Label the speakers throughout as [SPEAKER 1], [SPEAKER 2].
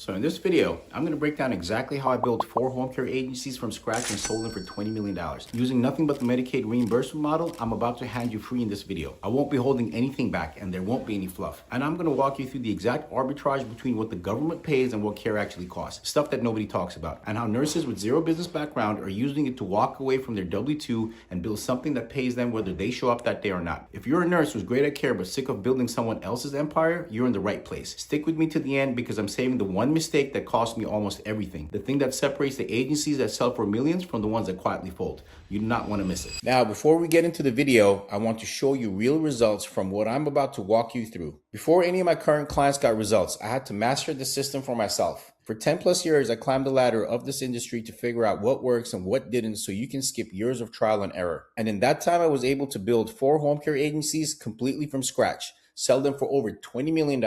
[SPEAKER 1] So in this video, I'm going to break down exactly how I built 4 home care agencies from scratch and sold them for $20 million. Using nothing but the Medicaid reimbursement model, I'm about to hand you free in this video. I won't be holding anything back and there won't be any fluff. And I'm going to walk you through the exact arbitrage between what the government pays and what care actually costs. Stuff that nobody talks about. And how nurses with zero business background are using it to walk away from their W-2 and build something that pays them whether they show up that day or not. If you're a nurse who's great at care but sick of building someone else's empire, you're in the right place. Stick with me to the end because I'm saving the one mistake that cost me almost everything. The thing that separates the agencies that sell for millions from the ones that quietly fold. You do not want to miss it. Now, before we get into the video, I want to show you real results from what I'm about to walk you through. Before any of my current clients got results, I had to master the system for myself. For 10 plus years, I climbed the ladder of this industry to figure out what works and what didn't so you can skip years of trial and error. And in that time, I was able to build 4 home care agencies completely from scratch, sell them for over $20 million,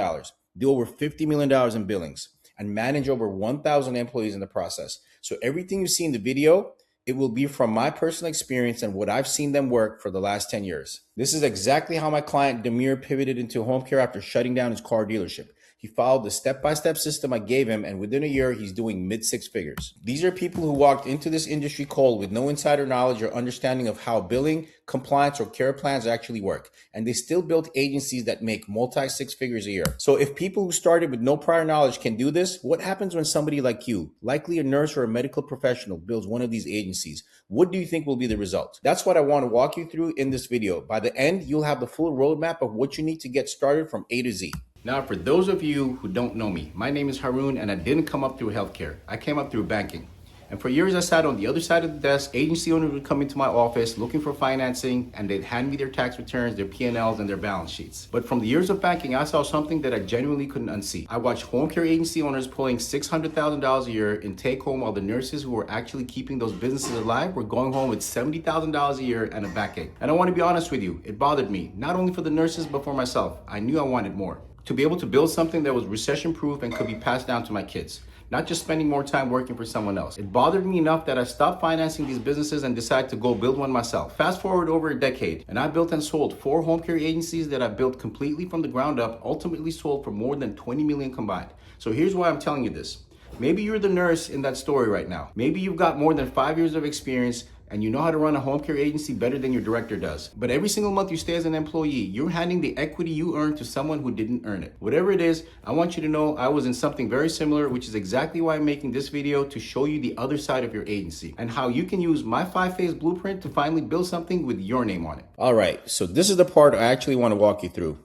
[SPEAKER 1] do over $50 million in billings, and manage over 1,000 employees in the process. So everything you see in the video, it will be from my personal experience and what I've seen them work for the last 10 years. This is exactly how my client Demir pivoted into home care after shutting down his car dealership. He followed the step-by-step system I gave him, and within a year, he's doing mid-6 figures. These are people who walked into this industry cold with no insider knowledge or understanding of how billing, compliance, or care plans actually work. And they still built agencies that make multi-6 figures a year. So if people who started with no prior knowledge can do this, what happens when somebody like you, likely a nurse or a medical professional, builds one of these agencies? What do you think will be the result? That's what I want to walk you through in this video. By the end, you'll have the full roadmap of what you need to get started from A to Z. Now, for those of you who don't know me, my name is Haroon and I didn't come up through healthcare. I came up through banking. And for years I sat on the other side of the desk. Agency owners would come into my office looking for financing and they'd hand me their tax returns, their P&Ls, and their balance sheets. But from the years of banking, I saw something that I genuinely couldn't unsee. I watched home care agency owners pulling $600,000 a year in take home while the nurses who were actually keeping those businesses alive were going home with $70,000 a year and a backache. And I want to be honest with you, it bothered me, not only for the nurses, but for myself. I knew I wanted more. To be able to build something that was recession-proof and could be passed down to my kids, not just spending more time working for someone else. It bothered me enough that I stopped financing these businesses and decided to go build one myself. Fast forward over a decade, and I built and sold 4 home care agencies that I built completely from the ground up, ultimately sold for more than 20 million combined. So here's why I'm telling you this. Maybe you're the nurse in that story right now. Maybe you've got more than 5 years of experience and you know how to run a home care agency better than your director does. But every single month you stay as an employee, you're handing the equity you earned to someone who didn't earn it. Whatever it is, I want you to know I was in something very similar, which is exactly why I'm making this video, to show you the other side of your agency and how you can use my 5-phase blueprint to finally build something with your name on it. All right, so this is the part I actually want to walk you through.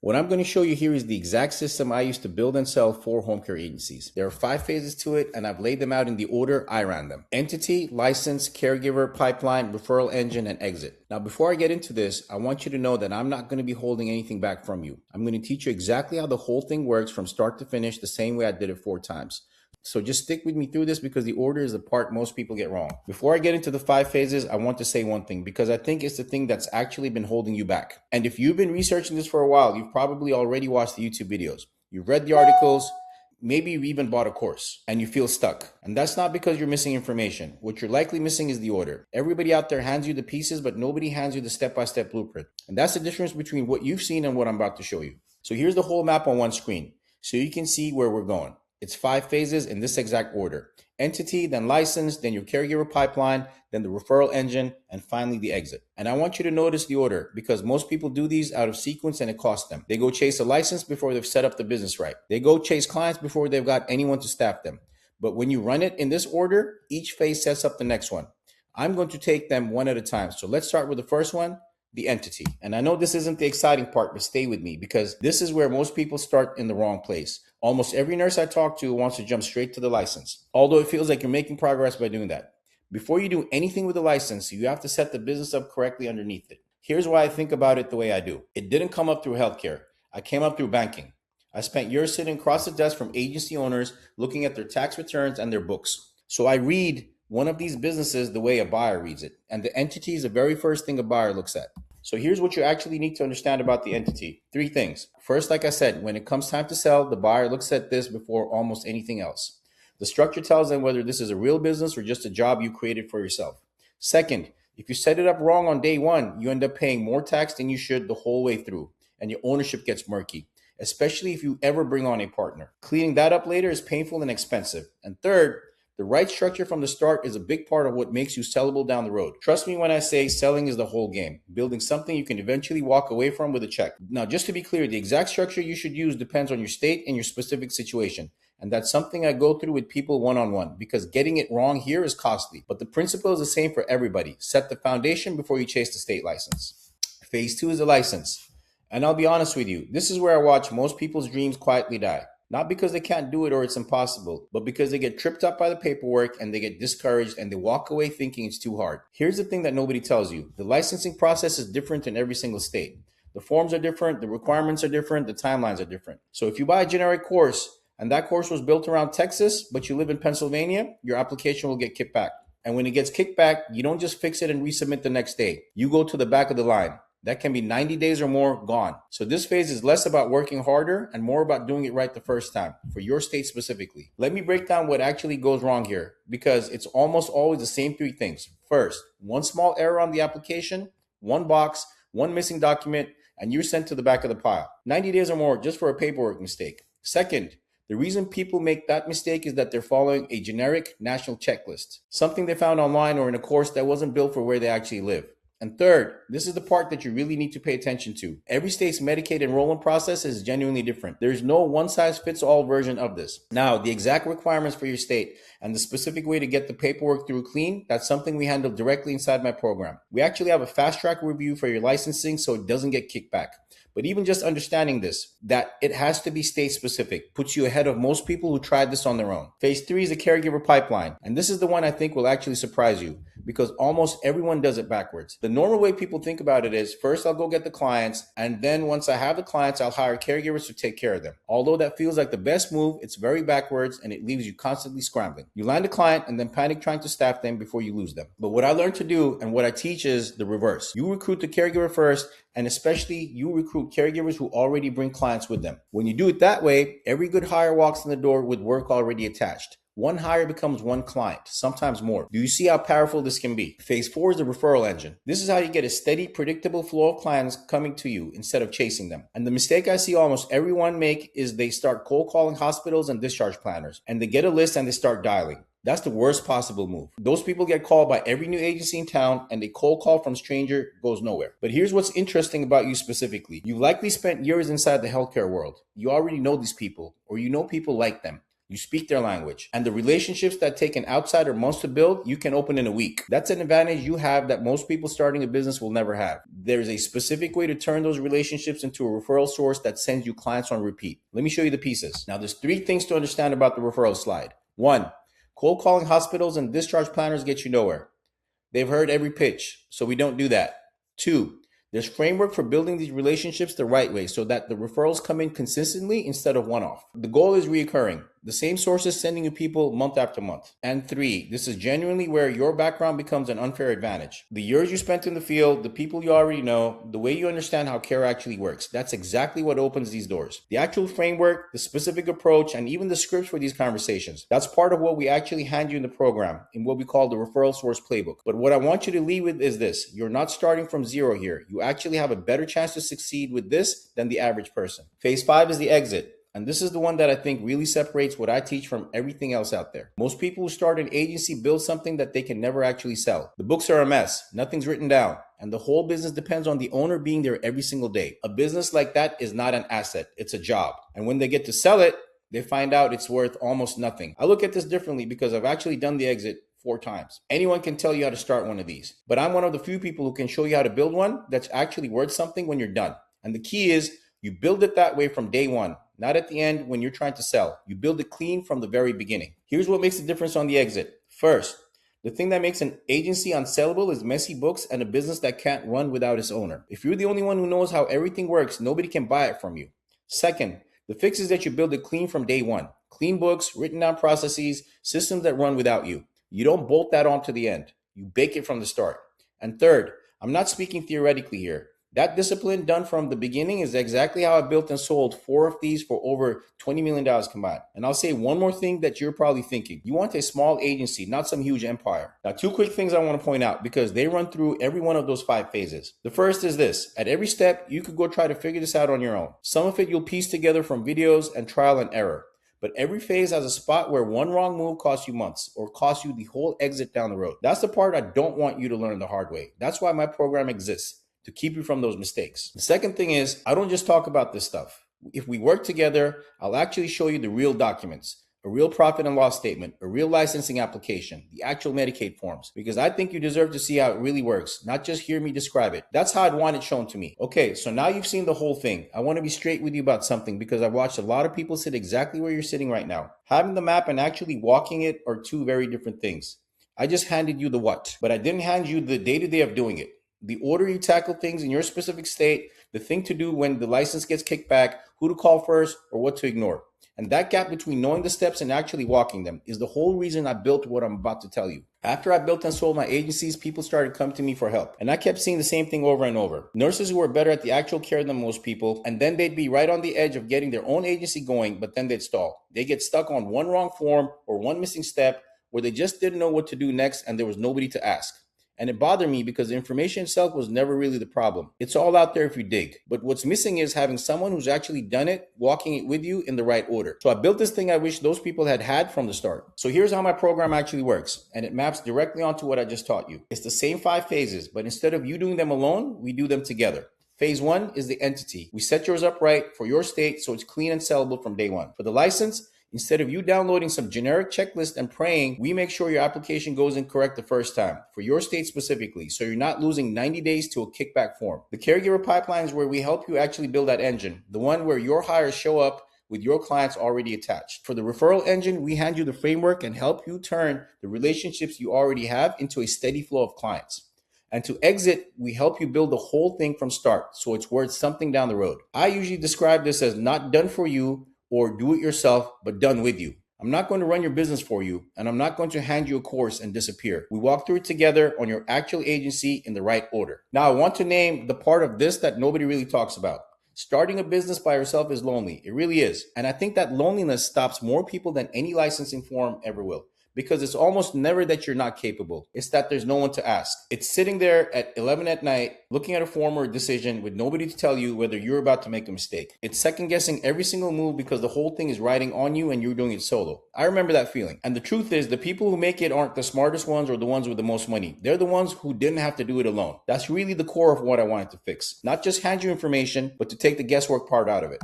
[SPEAKER 1] What I'm going to show you here is the exact system I used to build and sell 4 home care agencies. There are 5 phases to it, and I've laid them out in the order I ran them: entity, license, caregiver, pipeline, referral engine, and exit. Now, before I get into this, I want you to know that I'm not going to be holding anything back from you. I'm going to teach you exactly how the whole thing works from start to finish, the same way I did it 4 times. So just stick with me through this because the order is the part most people get wrong. Before I get into the 5 phases, I want to say one thing because I think it's the thing that's actually been holding you back. And if you've been researching this for a while, you've probably already watched the YouTube videos. You've read the articles, maybe you've even bought a course and you feel stuck. And that's not because you're missing information. What you're likely missing is the order. Everybody out there hands you the pieces, but nobody hands you the step-by-step blueprint. And that's the difference between what you've seen and what I'm about to show you. So here's the whole map on one screen so you can see where we're going. It's 5 phases in this exact order: entity, then license, then your caregiver pipeline, then the referral engine, and finally the exit. And I want you to notice the order because most people do these out of sequence and it costs them. They go chase a license before they've set up the business right. They go chase clients before they've got anyone to staff them. But when you run it in this order, each phase sets up the next one. I'm going to take them one at a time. So let's start with the first one, the entity. And I know this isn't the exciting part, but stay with me because this is where most people start in the wrong place. Almost every nurse I talk to wants to jump straight to the license, although it feels like you're making progress by doing that. Before you do anything with the license, you have to set the business up correctly underneath it. Here's why I think about it the way I do. It didn't come up through healthcare. I came up through banking. I spent years sitting across the desk from agency owners looking at their tax returns and their books. So I read one of these businesses the way a buyer reads it, and the entity is the very first thing a buyer looks at. So here's what you actually need to understand about the entity. 3 things. First, like I said, when it comes time to sell, the buyer looks at this before almost anything else. The structure tells them whether this is a real business or just a job you created for yourself. Second, if you set it up wrong on day 1, you end up paying more tax than you should the whole way through, and your ownership gets murky. especially if you ever bring on a partner. Cleaning that up later is painful and expensive. And third, the right structure from the start is a big part of what makes you sellable down the road. Trust me when I say selling is the whole game, building something you can eventually walk away from with a check. Now, just to be clear, the exact structure you should use depends on your state and your specific situation. And that's something I go through with people one-on-one because getting it wrong here is costly. But the principle is the same for everybody. Set the foundation before you chase the state license. Phase 2 is the license. And I'll be honest with you, this is where I watch most people's dreams quietly die. Not because they can't do it or it's impossible, but because they get tripped up by the paperwork and they get discouraged and they walk away thinking it's too hard. Here's the thing that nobody tells you. The licensing process is different in every single state. The forms are different, the requirements are different, the timelines are different. So if you buy a generic course and that course was built around Texas, but you live in Pennsylvania, your application will get kicked back. And when it gets kicked back, you don't just fix it and resubmit the next day. You go to the back of the line. That can be 90 days or more gone. So this phase is less about working harder and more about doing it right the first time for your state specifically. Let me break down what actually goes wrong here because it's almost always the same three things. First, one small error on the application, one box, one missing document, and you're sent to the back of the pile. 90 days or more just for a paperwork mistake. Second, the reason people make that mistake is that they're following a generic national checklist, something they found online or in a course that wasn't built for where they actually live. And third, this is the part that you really need to pay attention to. Every state's Medicaid enrollment process is genuinely different. There's no one-size-fits-all version of this. Now, the exact requirements for your state and the specific way to get the paperwork through clean, that's something we handle directly inside my program. We actually have a fast-track review for your licensing so it doesn't get kicked back. But even just understanding this, that it has to be state specific, puts you ahead of most people who tried this on their own. Phase 3 is the caregiver pipeline. And this is the one I think will actually surprise you because almost everyone does it backwards. The normal way people think about it is first I'll go get the clients. And then once I have the clients, I'll hire caregivers to take care of them. Although that feels like the best move, it's very backwards and it leaves you constantly scrambling. You land a client and then panic trying to staff them before you lose them. But what I learned to do and what I teach is the reverse. You recruit the caregiver first, and especially you recruit caregivers who already bring clients with them. When you do it that way, every good hire walks in the door with work already attached. One hire becomes one client, sometimes more. Do you see how powerful this can be? Phase 4 is the referral engine. This is how you get a steady, predictable flow of clients coming to you instead of chasing them. And the mistake I see almost everyone make is they start cold calling hospitals and discharge planners, and they get a list and they start dialing. That's the worst possible move. Those people get called by every new agency in town and a cold call from stranger goes nowhere. But here's what's interesting about you specifically. You've likely spent years inside the healthcare world. You already know these people or you know people like them. You speak their language, and the relationships that take an outsider months to build, you can open in a week. That's an advantage you have that most people starting a business will never have. There's a specific way to turn those relationships into a referral source that sends you clients on repeat. Let me show you the pieces. Now, there's 3 things to understand about the referral slide. 1, cold calling hospitals and discharge planners get you nowhere. They've heard every pitch, so we don't do that. 2, there's framework for building these relationships the right way so that the referrals come in consistently instead of one-off. The goal is reoccurring. The same sources sending you people month after month. And 3, this is genuinely where your background becomes an unfair advantage. The years you spent in the field, the people you already know, the way you understand how care actually works. That's exactly what opens these doors. The actual framework, the specific approach, and even the scripts for these conversations. That's part of what we actually hand you in the program in what we call the referral source playbook. But what I want you to leave with is this. You're not starting from zero here. You actually have a better chance to succeed with this than the average person. Phase 5 is the exit. And this is the one that I think really separates what I teach from everything else out there. Most people who start an agency build something that they can never actually sell. The books are a mess. Nothing's written down. And the whole business depends on the owner being there every single day. A business like that is not an asset. It's a job. And when they get to sell it, they find out it's worth almost nothing. I look at this differently because I've actually done the exit 4 times. Anyone can tell you how to start one of these. But I'm one of the few people who can show you how to build one that's actually worth something when you're done. And the key is you build it that way from day one. Not at the end when you're trying to sell. You build it clean from the very beginning. Here's what makes the difference on the exit. First, the thing that makes an agency unsellable is messy books and a business that can't run without its owner. If you're the only one who knows how everything works, nobody can buy it from you. Second, the fix is that you build it clean from day one. Clean books, written down processes, systems that run without you. You don't bolt that on to the end. You bake it from the start. And third, I'm not speaking theoretically here. That discipline done from the beginning is exactly how I built and sold 4 of these for over $20 million combined. And I'll say one more thing that you're probably thinking. You want a small agency, not some huge empire. Now, 2 quick things I want to point out because they run through every one of those 5 phases. The first is this. At every step, you could go try to figure this out on your own. Some of it you'll piece together from videos and trial and error. But every phase has a spot where one wrong move costs you months or costs you the whole exit down the road. That's the part I don't want you to learn the hard way. That's why my program exists, to keep you from those mistakes. The second thing is, I don't just talk about this stuff. If we work together, I'll actually show you the real documents, a real profit and loss statement, a real licensing application, the actual Medicaid forms, because I think you deserve to see how it really works, not just hear me describe it. That's how I'd want it shown to me. Okay, so now you've seen the whole thing. I want to be straight with you about something because I've watched a lot of people sit exactly where you're sitting right now. Having the map and actually walking it are 2 very different things. I just handed you the what, but I didn't hand you the day-to-day of doing it. The order you tackle things in your specific state, the thing to do when the license gets kicked back, who to call first, or what to ignore. And that gap between knowing the steps and actually walking them is the whole reason I built what I'm about to tell you. After I built and sold my agencies, people started coming to me for help. And I kept seeing the same thing over and over. Nurses who were better at the actual care than most people, and then they'd be right on the edge of getting their own agency going, but then they'd stall. They get stuck on one wrong form or one missing step where they just didn't know what to do next and there was nobody to ask. And it bothered me because the information itself was never really the problem. It's all out there if you dig. But what's missing is having someone who's actually done it, walking it with you in the right order. So I built this thing I wish those people had had from the start. So here's how my program actually works. And it maps directly onto what I just taught you. It's the same 5 phases, but instead of you doing them alone, we do them together. Phase 1 is the entity. We set yours up right for your state so it's clean and sellable from day one. For the license, instead of you downloading some generic checklist and praying, we make sure your application goes in correct the first time, for your state specifically, so you're not losing 90 days to a kickback form. The caregiver pipeline is where we help you actually build that engine, the one where your hires show up with your clients already attached. For the referral engine, we hand you the framework and help you turn the relationships you already have into a steady flow of clients. And to exit, we help you build the whole thing from start, so it's worth something down the road. I usually describe this as not done for you, or do it yourself, but done with you. I'm not going to run your business for you, and I'm not going to hand you a course and disappear. We walk through it together on your actual agency in the right order. Now, I want to name the part of this that nobody really talks about. Starting a business by yourself is lonely. It really is. And I think that loneliness stops more people than any licensing form ever will. Because it's almost never that you're not capable. It's that there's no one to ask. It's sitting there at 11 at night, looking at a form or a decision with nobody to tell you whether you're about to make a mistake. It's second guessing every single move because the whole thing is riding on you and you're doing it solo. I remember that feeling. And the truth is, the people who make it aren't the smartest ones or the ones with the most money. They're the ones who didn't have to do it alone. That's really the core of what I wanted to fix. Not just hand you information, but to take the guesswork part out of it.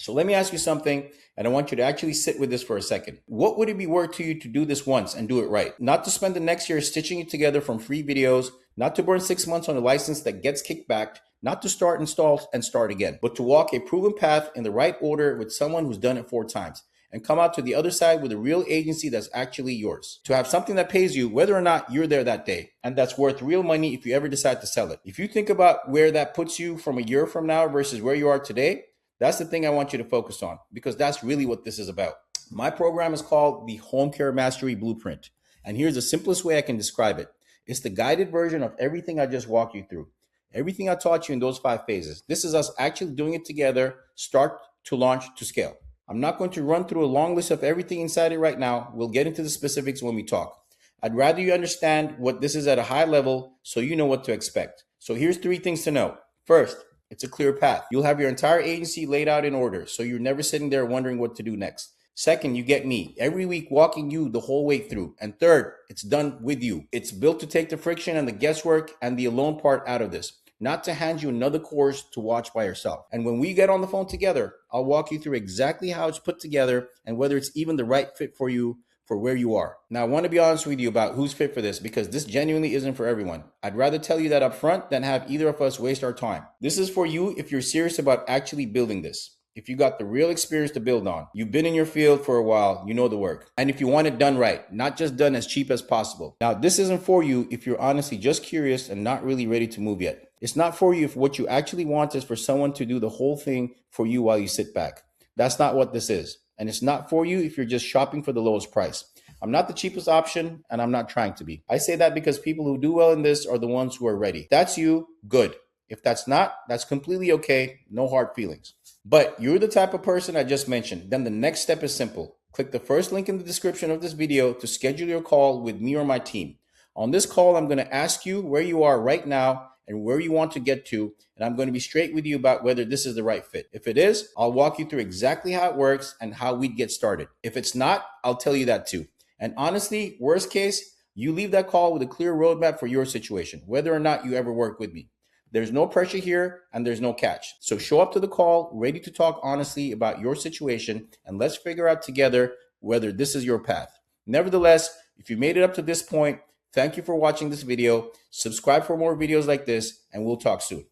[SPEAKER 1] So let me ask you something, and I want you to actually sit with this for a second. What would it be worth to you to do this once and do it right? Not to spend the next year stitching it together from free videos, not to burn 6 months on a license that gets kicked back, not to start, install, and start again, but to walk a proven path in the right order with someone who's done it 4 times and come out to the other side with a real agency that's actually yours. To have something that pays you whether or not you're there that day, and that's worth real money if you ever decide to sell it. If you think about where that puts you from a year from now versus where you are today, that's the thing I want you to focus on, because that's really what this is about. My program is called the Home Care Mastery Blueprint. And here's the simplest way I can describe it. It's the guided version of everything I just walked you through. Everything I taught you in those 5 phases. This is us actually doing it together, start to launch to scale. I'm not going to run through a long list of everything inside it right now. We'll get into the specifics when we talk. I'd rather you understand what this is at a high level so you know what to expect. So here's 3 things to know. First, it's a clear path. You'll have your entire agency laid out in order, so you're never sitting there wondering what to do next. Second, you get me every week walking you the whole way through. And third, it's done with you. It's built to take the friction and the guesswork and the alone part out of this, not to hand you another course to watch by yourself. And when we get on the phone together, I'll walk you through exactly how it's put together and whether it's even the right fit for you for where you are. Now, I want to be honest with you about who's fit for this, because this genuinely isn't for everyone. I'd rather tell you that up front than have either of us waste our time. This is for you if you're serious about actually building this. If you got the real experience to build on, you've been in your field for a while, you know the work. And if you want it done right, not just done as cheap as possible. Now, this isn't for you if you're honestly just curious and not really ready to move yet. It's not for you if what you actually want is for someone to do the whole thing for you while you sit back. That's not what this is. And it's not for you if you're just shopping for the lowest price. I'm not the cheapest option, and I'm not trying to be. I say that because people who do well in this are the ones who are ready. If that's you, good. If that's not, that's completely okay. No hard feelings. But you're the type of person I just mentioned, then the next step is simple. Click the first link in the description of this video to schedule your call with me or my team. On this call, I'm going to ask you where you are right now and where you want to get to, and I'm going to be straight with you about whether this is the right fit. If it is, I'll walk you through exactly how it works and how we'd get started. If it's not, I'll tell you that too. And honestly, worst case, you leave that call with a clear roadmap for your situation, whether or not you ever work with me. There's no pressure here and there's no catch. So show up to the call ready to talk honestly about your situation, and let's figure out together whether this is your path. Nevertheless, if you made it up to this point, thank you for watching this video. Subscribe for more videos like this, and we'll talk soon.